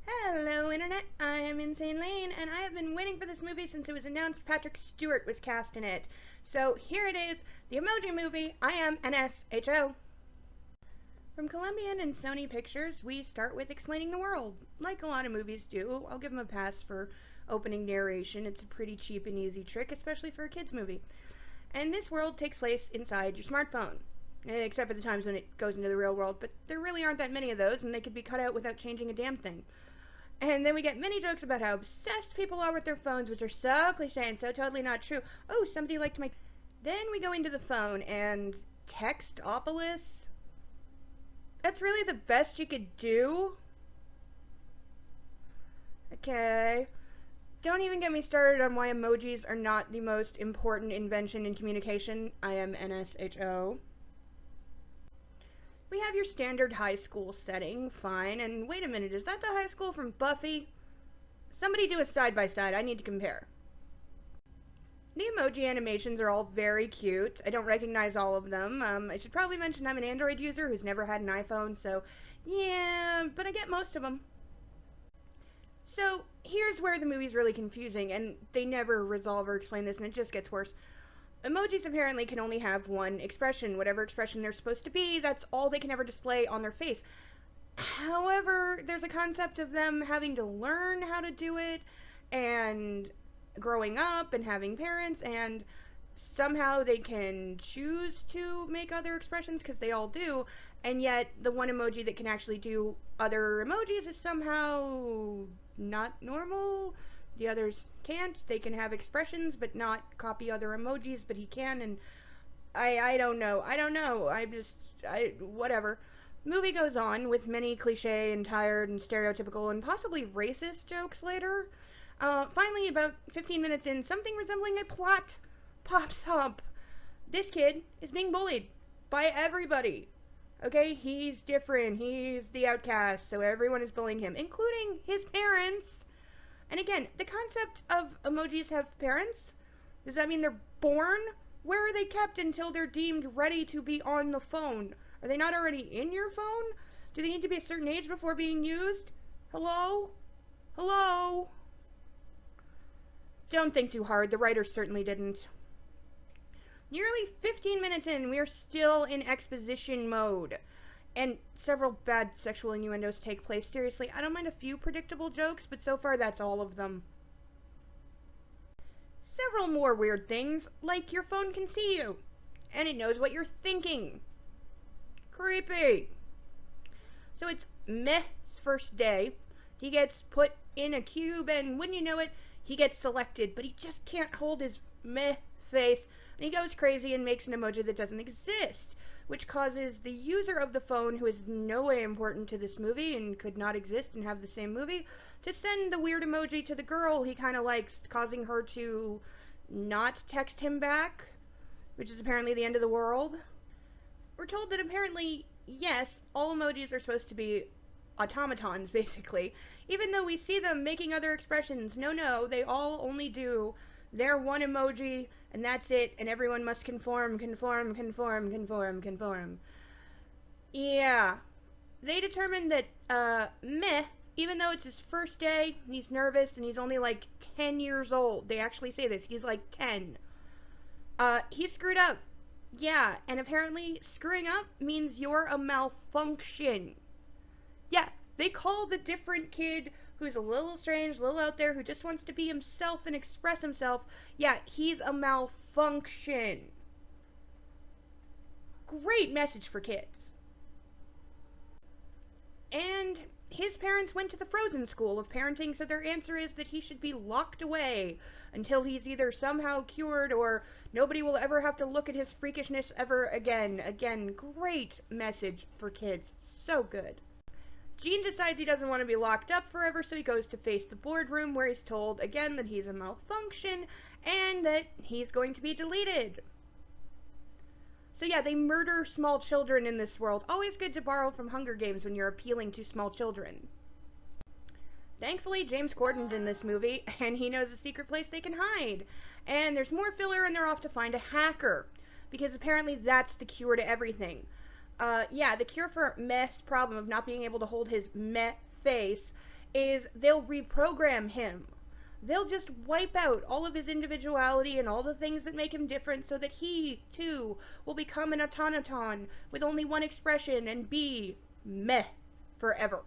Hello Internet, I am Insane Lane, and I have been waiting for this movie since it was announced Patrick Stewart was cast in it. So here it is, the Emoji Movie, IMNSHO. From Columbian and Sony Pictures, we start with explaining the world. Like a lot of movies do, I'll give them a pass for opening narration. It's a pretty cheap and easy trick, especially for a kids movie. And this world takes place inside your smartphone. Except for the times when it goes into the real world, but there really aren't that many of those, and they could be cut out without changing a damn thing. And then we get many jokes about how obsessed people are with their phones, which are so cliche and so totally not true. Oh, somebody liked my... Then we go into the phone and Textopolis? That's really the best you could do? Okay. Don't even get me started on why emojis are not the most important invention in communication. IMNSHO. We have your standard high school setting, fine, and wait a minute, is that the high school from Buffy? Somebody do a side-by-side, I need to compare. The emoji animations are all very cute. I don't recognize all of them. I should probably mention I'm an Android user who's never had an iPhone, so yeah, but I get most of them. So here's where the movie's really confusing, and they never resolve or explain this, and it just gets worse. Emojis apparently can only have one expression. Whatever expression they're supposed to be, that's all they can ever display on their face. However, there's a concept of them having to learn how to do it, and growing up, and having parents, and somehow they can choose to make other expressions, because they all do, and yet the one emoji that can actually do other emojis is somehow not normal. The others can't. They can have expressions, but not copy other emojis, but he can, and I don't know. Whatever. Movie goes on with many cliche and tired and stereotypical and possibly racist jokes later. Finally, about 15 minutes in, something resembling a plot pops up. This kid is being bullied by everybody. Okay, he's different. He's the outcast, so everyone is bullying him, including his parents. And again, the concept of emojis have parents? Does that mean they're born? Where are they kept until they're deemed ready to be on the phone? Are they not already in your phone? Do they need to be a certain age before being used? Hello? Hello? Don't think too hard, the writers certainly didn't. Nearly 15 minutes in, we are still in exposition mode. And several bad sexual innuendos take place. Seriously, I don't mind a few predictable jokes, but so far that's all of them. Several more weird things, like your phone can see you, and it knows what you're thinking. Creepy. So it's Meh's first day. He gets put in a cube, and wouldn't you know it, he gets selected, but he just can't hold his Meh face, and he goes crazy and makes an emoji that doesn't exist, which causes the user of the phone, who is no way important to this movie and could not exist and have the same movie, to send the weird emoji to the girl he kind of likes, causing her to not text him back, which is apparently the end of the world. We're told that apparently, yes, all emojis are supposed to be automatons, basically, even though we see them making other expressions. No, they all only do their one emoji, and that's it, and everyone must conform. Yeah. They determined that, Meh, even though it's his first day, he's nervous, and he's only like 10 years old. They actually say this, he's like 10. He screwed up. Yeah, and apparently screwing up means you're a malfunction. Yeah, they call the different kid who's a little strange, a little out there, who just wants to be himself and express himself, yeah, he's a malfunction. Great message for kids. And his parents went to the Frozen School of Parenting, so their answer is that he should be locked away until he's either somehow cured or nobody will ever have to look at his freakishness ever again. Again, great message for kids. So good. Gene decides he doesn't want to be locked up forever, so he goes to face the boardroom, where he's told again that he's a malfunction and that he's going to be deleted. So yeah, they murder small children in this world. Always good to borrow from Hunger Games when you're appealing to small children. Thankfully, James Corden's in this movie, and he knows a secret place they can hide. And there's more filler, and they're off to find a hacker, because apparently that's the cure to everything. Yeah, the cure for Meh's problem of not being able to hold his Meh face is they'll reprogram him. They'll just wipe out all of his individuality and all the things that make him different so that he, too, will become an automaton with only one expression and be meh forever.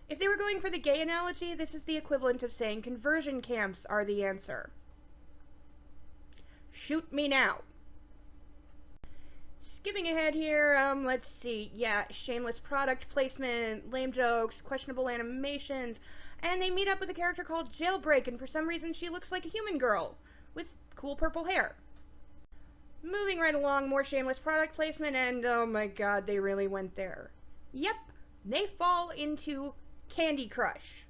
If they were going for the gay analogy, this is the equivalent of saying conversion camps are the answer. Shoot me now. Skipping ahead here, let's see. Yeah, shameless product placement, lame jokes, questionable animations, and they meet up with a character called Jailbreak, and for some reason she looks like a human girl with cool purple hair. Moving right along, more shameless product placement, and oh my god, they really went there. Yep, they fall into Candy Crush.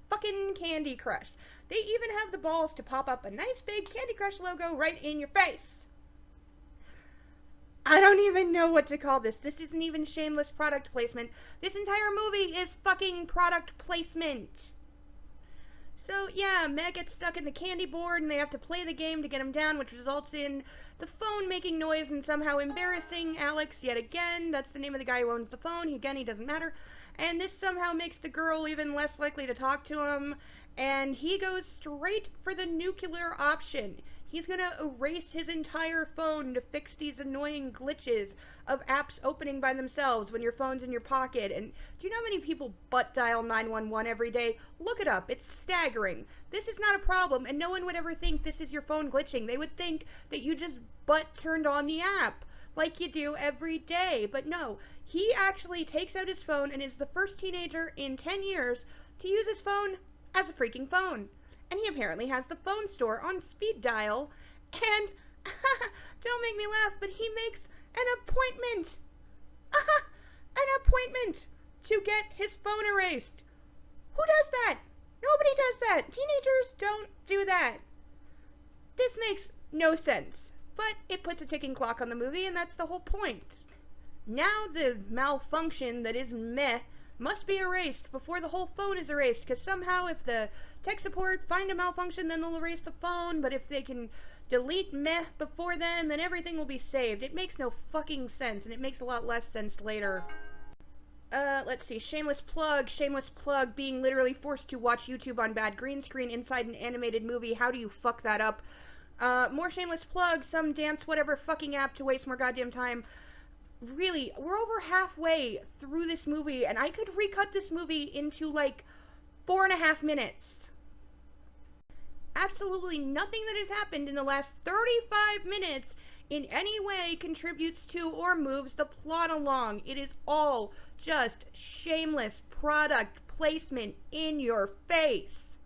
Fucking Candy Crush. They even have the balls to pop up a nice big Candy Crush logo right in your face. I don't even know what to call this. This isn't even shameless product placement. This entire movie is fucking product placement. So yeah, Meg gets stuck in the candy board and they have to play the game to get him down, which results in the phone making noise and somehow embarrassing Alex yet again. That's the name of the guy who owns the phone. He doesn't matter. And this somehow makes the girl even less likely to talk to him. And he goes straight for the nuclear option. He's gonna erase his entire phone to fix these annoying glitches of apps opening by themselves when your phone's in your pocket. And do you know how many people butt dial 911 every day? Look it up. It's staggering. This is not a problem, and no one would ever think this is your phone glitching. They would think that you just butt turned on the app like you do every day. But no, he actually takes out his phone and is the first teenager in 10 years to use his phone as a freaking phone. And he apparently has the phone store on speed dial, and don't make me laugh, but he makes an appointment to get his phone erased. Who does that? Nobody does that. Teenagers don't do that. This makes no sense, but it puts a ticking clock on the movie, and that's the whole point. Now the malfunction that is meh must be erased before the whole phone is erased, because somehow if the tech support find a malfunction, then they'll erase the phone, but if they can delete meh before then everything will be saved. It makes no fucking sense, and it makes a lot less sense later. Let's see, shameless plug, being literally forced to watch YouTube on bad green screen inside an animated movie. How do you fuck that up? More shameless plug, some dance whatever fucking app to waste more goddamn time. Really, we're over halfway through this movie, and I could recut this movie into, like, 4.5 minutes. Absolutely nothing that has happened in the last 35 minutes in any way contributes to or moves the plot along. It is all just shameless product placement in your face.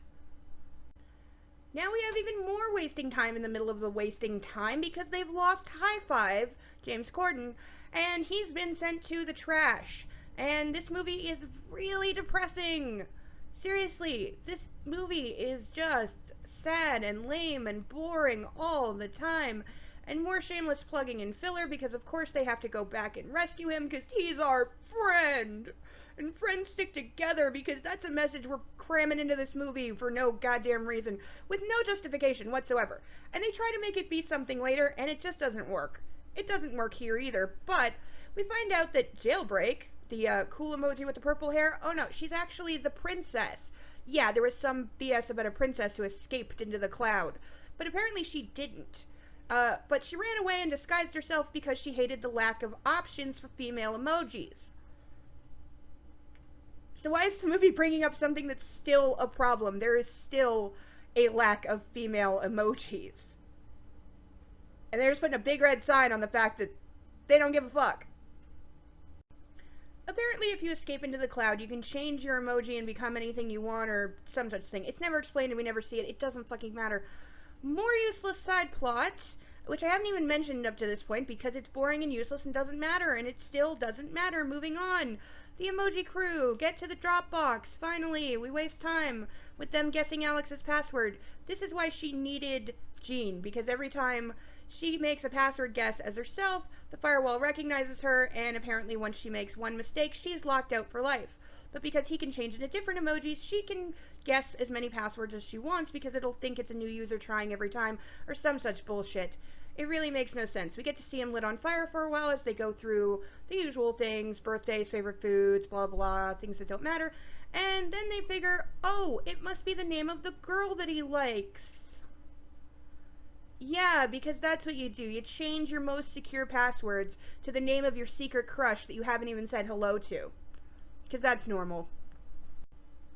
Now we have even more wasting time in the middle of the wasting time, because they've lost High Five, James Corden, and he's been sent to the trash. And this movie is really depressing. Seriously, this movie is just sad and lame and boring all the time. And more shameless plugging and filler, because of course they have to go back and rescue him because he's our friend. And friends stick together, because that's a message we're cramming into this movie for no goddamn reason, with no justification whatsoever. And they try to make it be something later, and it just doesn't work. It doesn't work here either, but we find out that Jailbreak, the cool emoji with the purple hair, oh no, she's actually the princess. Yeah, there was some BS about a princess who escaped into the cloud, but apparently she didn't. But she ran away and disguised herself because she hated the lack of options for female emojis. So why is the movie bringing up something that's still a problem? There is still a lack of female emojis. And they're just putting a big red sign on the fact that they don't give a fuck. Apparently, if you escape into the cloud, you can change your emoji and become anything you want, or some such thing. It's never explained and we never see it. It doesn't fucking matter. More useless side plot, which I haven't even mentioned up to this point because it's boring and useless and doesn't matter, and it still doesn't matter. Moving on. The emoji crew get to the Dropbox. Finally, we waste time with them guessing Alex's password. This is why she needed Jean, because every time she makes a password guess as herself, the firewall recognizes her, and apparently once she makes one mistake, she's locked out for life. But because he can change into different emojis, she can guess as many passwords as she wants, because it'll think it's a new user trying every time, or some such bullshit. It really makes no sense. We get to see him lit on fire for a while as they go through the usual things, birthdays, favorite foods, blah blah, things that don't matter. And then they figure, oh, it must be the name of the girl that he likes. Yeah, because that's what you do. You change your most secure passwords to the name of your secret crush that you haven't even said hello to. Because that's normal.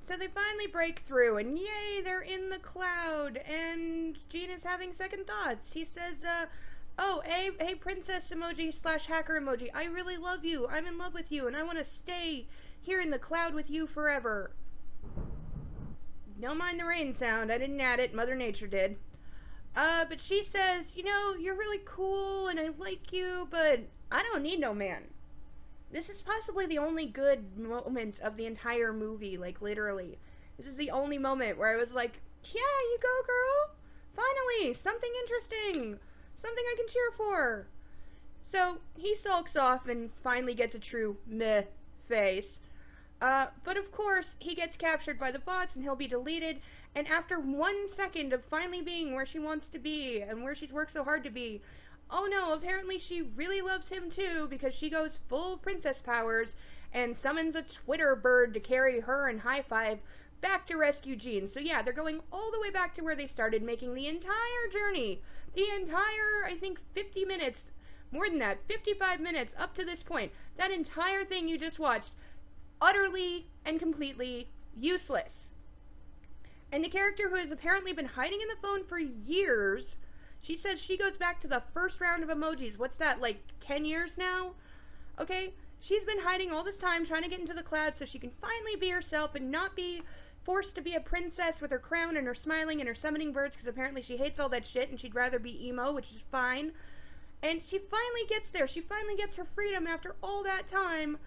So they finally break through, and yay, they're in the cloud, and Gene is having second thoughts. He says, oh, hey, princess emoji / hacker emoji, I really love you, I'm in love with you, and I want to stay here in the cloud with you forever. Don't mind the rain sound, I didn't add it, Mother Nature did. But she says, you know, you're really cool, and I like you, but I don't need no man. This is possibly the only good moment of the entire movie, like, literally. This is the only moment where I was like, yeah, you go, girl! Finally! Something interesting! Something I can cheer for! So, he sulks off and finally gets a true meh face. But of course, he gets captured by the bots and he'll be deleted, and after 1 second of finally being where she wants to be, and where she's worked so hard to be, oh no, apparently she really loves him too, because she goes full princess powers and summons a Twitter bird to carry her and High Five back to rescue Gene. So yeah, they're going all the way back to where they started, making the entire journey, the entire, I think, 50 minutes, more than that, 55 minutes up to this point, that entire thing you just watched, utterly and completely useless. And the character who has apparently been hiding in the phone for years, she says she goes back to the first round of emojis. What's that, like 10 years now? Okay, she's been hiding all this time trying to get into the cloud so she can finally be herself and not be forced to be a princess with her crown and her smiling and her summoning birds, because apparently she hates all that shit and she'd rather be emo, which is fine. And she finally gets there. She finally gets her freedom after all that time.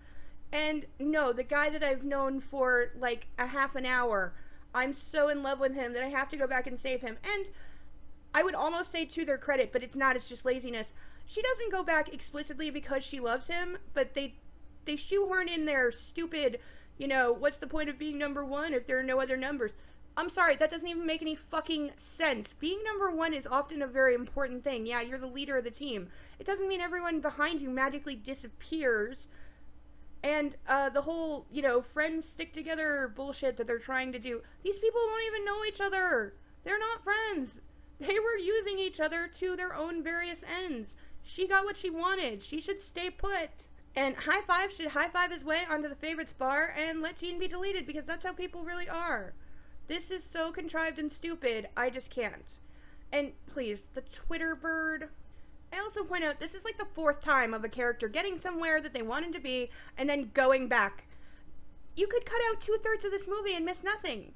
And no, the guy that I've known for like a half an hour, I'm so in love with him that I have to go back and save him. And I would almost say to their credit, but it's not, it's just laziness. She doesn't go back explicitly because she loves him, but they shoehorn in their stupid, you know, what's the point of being number one if there are no other numbers? I'm sorry, that doesn't even make any fucking sense. Being number one is often a very important thing. Yeah, you're the leader of the team. It doesn't mean everyone behind you magically disappears. And the whole, you know, friends stick together bullshit that they're trying to do. These people don't even know each other. They're not friends. They were using each other to their own various ends. She got what she wanted. She should stay put. And High Five should high five his way onto the favorites bar and let Gene be deleted, because that's how people really are. This is so contrived and stupid, I just can't. And please, the Twitter bird. I also point out, this is like the 4th time of a character getting somewhere that they wanted to be and then going back. You could cut out 2/3 of this movie and miss nothing.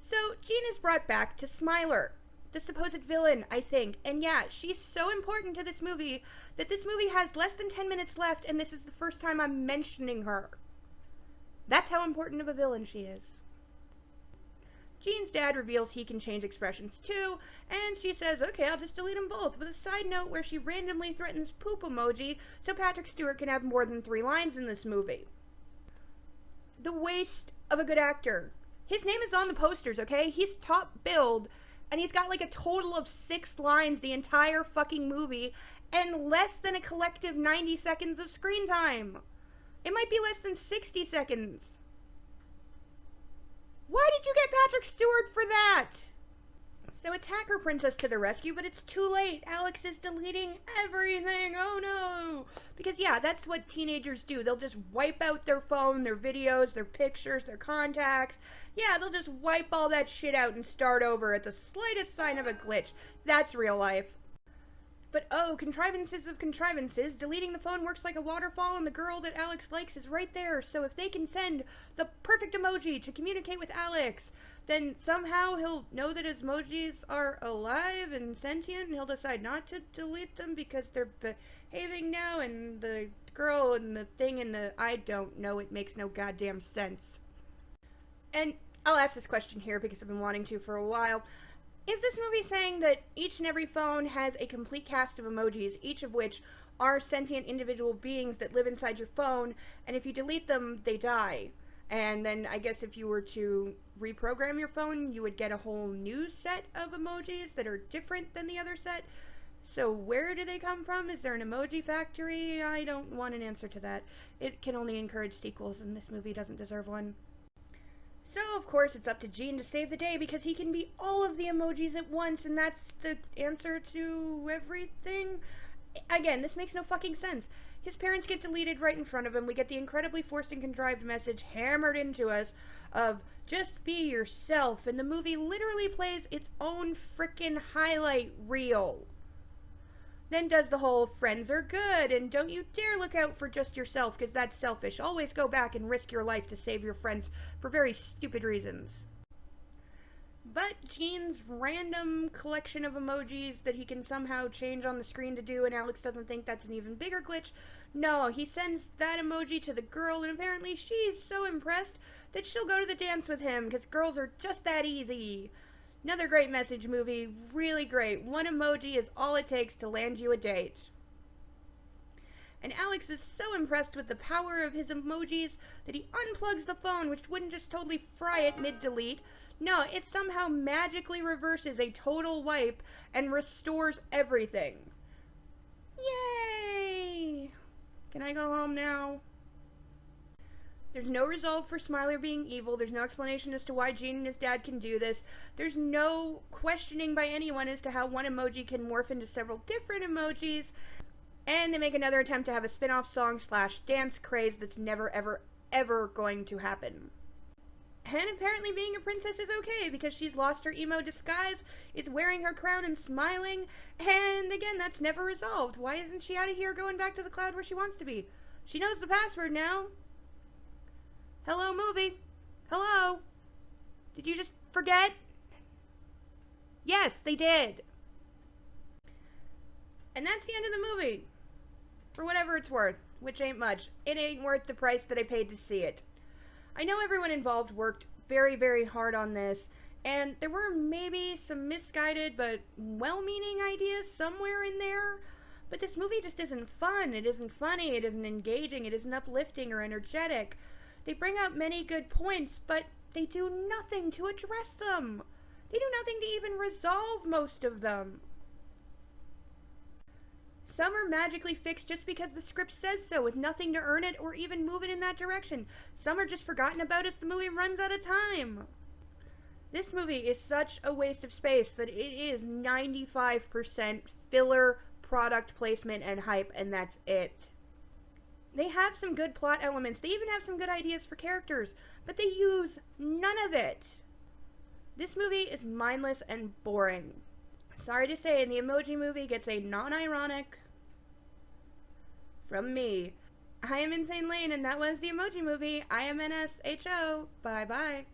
So Gene is brought back to Smiler, the supposed villain, I think. And yeah, she's so important to this movie that this movie has less than 10 minutes left, and this is the first time I'm mentioning her. That's how important of a villain she is. Gene's dad reveals he can change expressions too, and she says, okay, I'll just delete them both, with a side note where she randomly threatens poop emoji so Patrick Stewart can have more than 3 lines in this movie. The waste of a good actor. His name is on the posters, okay? He's top billed, and he's got like a total of 6 lines the entire fucking movie, and less than a collective 90 seconds of screen time. It might be less than 60 seconds. Why did you get Patrick Stewart for that? So it's Hacker Princess to the rescue, but it's too late. Alex is deleting everything. Oh no. Because yeah, that's what teenagers do. They'll just wipe out their phone, their videos, their pictures, their contacts. Yeah, they'll just wipe all that shit out and start over at the slightest sign of a glitch. That's real life. But oh, contrivances of contrivances, deleting the phone works like a waterfall, and the girl that Alex likes is right there, so if they can send the perfect emoji to communicate with Alex, then somehow he'll know that his emojis are alive and sentient, and he'll decide not to delete them because they're behaving now, and the girl and the thing and the... I don't know, it makes no goddamn sense. And I'll ask this question here because I've been wanting to for a while. Is this movie saying that each and every phone has a complete cast of emojis, each of which are sentient individual beings that live inside your phone, and if you delete them, they die? And then I guess if you were to reprogram your phone, you would get a whole new set of emojis that are different than the other set? So where do they come from? Is there an emoji factory? I don't want an answer to that. It can only encourage sequels, and this movie doesn't deserve one. So, of course, it's up to Gene to save the day because he can be all of the emojis at once, and that's the answer to everything. Again, this makes no fucking sense. His parents get deleted right in front of him. We get the incredibly forced and contrived message hammered into us of just be yourself, and the movie literally plays its own frickin' highlight reel. Then does the whole friends are good and don't you dare look out for just yourself because that's selfish. Always go back and risk your life to save your friends for very stupid reasons. But Gene's random collection of emojis that he can somehow change on the screen to do, and Alex doesn't think that's an even bigger glitch. No, he sends that emoji to the girl, and apparently she's so impressed that she'll go to the dance with him because girls are just that easy. Another great message movie, really great. One emoji is all it takes to land you a date. And Alex is so impressed with the power of his emojis that he unplugs the phone, which wouldn't just totally fry it mid-delete. No, it somehow magically reverses a total wipe and restores everything. Yay! Can I go home now? There's no resolve for Smiler being evil. There's no explanation as to why Gene and his dad can do this. There's no questioning by anyone as to how one emoji can morph into several different emojis. And they make another attempt to have a spin-off song / dance craze that's never ever going to happen. And apparently being a princess is okay because she's lost her emo disguise, is wearing her crown and smiling, and again, that's never resolved. Why isn't she out of here going back to the cloud where she wants to be? She knows the password now. Hello, movie. Hello. Did you just forget? Yes, they did. And that's the end of the movie. For whatever it's worth, which ain't much. It ain't worth the price that I paid to see it. I know everyone involved worked very, very hard on this, and there were maybe some misguided but well-meaning ideas somewhere in there. But this movie just isn't fun. It isn't funny. It isn't engaging. It isn't uplifting or energetic. They bring up many good points, but they do nothing to address them. They do nothing to even resolve most of them. Some are magically fixed just because the script says so, with nothing to earn it or even move it in that direction. Some are just forgotten about as the movie runs out of time. This movie is such a waste of space that it is 95% filler, product placement, and hype, and that's it. They have some good plot elements. They even have some good ideas for characters, but they use none of it. This movie is mindless and boring. Sorry to say, the Emoji Movie gets a non-ironic from me. I am Insane Lane, and that was the Emoji Movie. IMNSHO. Bye-bye.